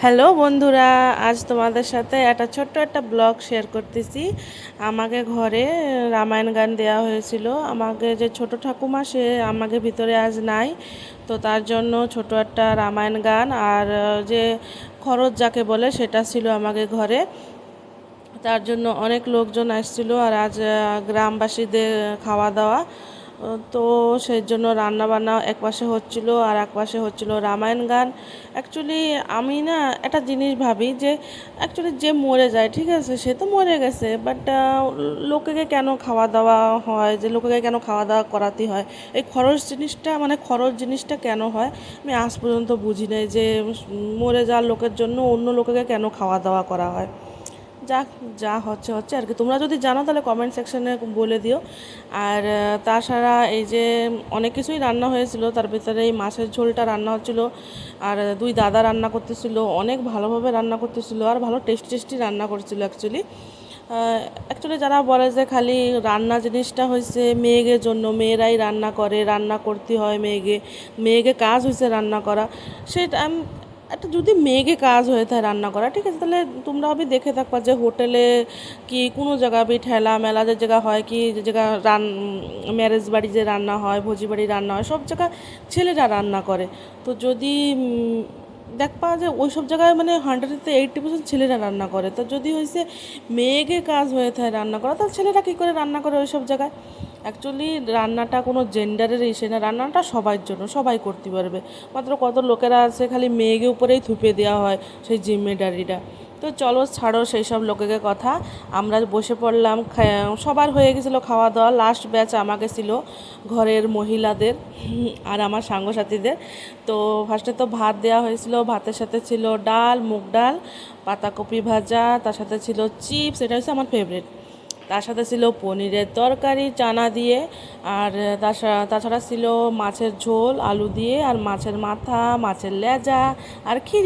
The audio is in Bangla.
হ্যালো বন্ধুরা, আজ তোমাদের সাথে একটা ছোট্ট একটা ব্লগ শেয়ার করতেছি। আমাকে ঘরে রামায়ণ গান দেওয়া হয়েছিল। আমাকে যে ছোট ঠাকুমা, সে আমাকে ভিতরে আজ নাই, তো তার জন্য ছোট একটা রামায়ণ গান আর যে খরচ যাকে বলে সেটা ছিল আমাকে ঘরে। তার জন্য অনেক লোকজন আসছিল আর আজ গ্রামবাসীদের খাওয়া দাওয়া। তো সেই জন্য রান্না বান্না এক পাশে হচ্ছিল আর এক পাশে হচ্ছিল রামায়ণ গান। অ্যাকচুয়ালি আমি না একটা জিনিস ভাবি যে অ্যাকচুয়ালি যে মরে যায়, ঠিক আছে, সে তো মরে গেছে, বাট লোকেকে কেন খাওয়া দাওয়া হয়, যে লোকেকে কেন খাওয়া দাওয়া করাতে হয়, এই খরচ জিনিসটা, মানে খরচ জিনিসটা কেন হয় আমি আজ পর্যন্ত বুঝি নাই, যে মরে যাওয়ার লোকের জন্য অন্য লোকেকে কেন খাওয়া দাওয়া করা হয়। যাক, যা হচ্ছে হচ্ছে আর কি। তোমরা যদি জানো তাহলে কমেন্ট সেকশনে বলে দিও। আর তাছাড়া এই যে অনেক কিছুই রান্না হয়েছিল, তার ভিতরে এই মাছের ঝোলটা রান্না হচ্ছিলো আর দুই দাদা রান্না করতেছিল, অনেক ভালোভাবে রান্না করতেছিল আর ভালো টেস্টি টেস্টি রান্না করছিল অ্যাকচুয়ালি যারা বলে যে খালি রান্না জিনিসটা হয়েছে মেয়েদের জন্য, মেয়েরাই রান্না করে, রান্না করতে হয় মেয়েকে, মেয়েকে কাজ হয়েছে রান্না করা, সেটা একটা যদি মেয়েকে কাজ হয়ে থাকে রান্না করা, ঠিক আছে, তাহলে তোমরা আমি দেখে থাকবা যে হোটেলে কি কোনো জায়গা ঠেলা মেলা যে জায়গা হয়, কি যে জায়গা ম্যারেজ বাড়ি যে রান্না হয়, ভোজি বাড়ি রান্না হয়, সব জায়গা ছেলেরা রান্না করে। তো যদি দেখবা যে ওই সব জায়গায় মানে 100-80% ছেলেরা রান্না করে, তো যদি হয়েছে মেয়েকে কাজ হয়ে থাকে রান্না করা, তাহলে ছেলেরা কী করে রান্না করে ওই সব জায়গায়। অ্যাকচুয়ালি রান্নাটা কোনো জেন্ডারের ইসে না, রান্নাটা সবার জন্য, সবাই করতে পারবে। মাত্র কত লোকেরা আছে খালি মেয়েকে উপরেই থুপে দেওয়া হয় সেই জিম্মেদারিটা। তো চলো ছাড়ো সেই সব লোকেকে কথা, আমরা বসে পড়লাম। সবার হয়ে গেছিলো খাওয়া দাওয়া, লাস্ট ব্যাচ আমাকে ছিল, ঘরের মহিলাদের আর আমার সাথীদের। তো ফার্স্টে তো ভাত দেওয়া হয়েছিল, ভাতের সাথে ছিল ডাল, মুগ ডাল, পাতাকপি ভাজা, তার সাথে ছিল চিপস, এটা হচ্ছে আমার ফেভারিট। তার সাথে ছিল পনিরের তরকারি চানা দিয়ে, আর তাছাড়া ছিল মাছের ঝোল আলু দিয়ে, আর মাছের মাথা, মাছের লেজা, আর খিরি।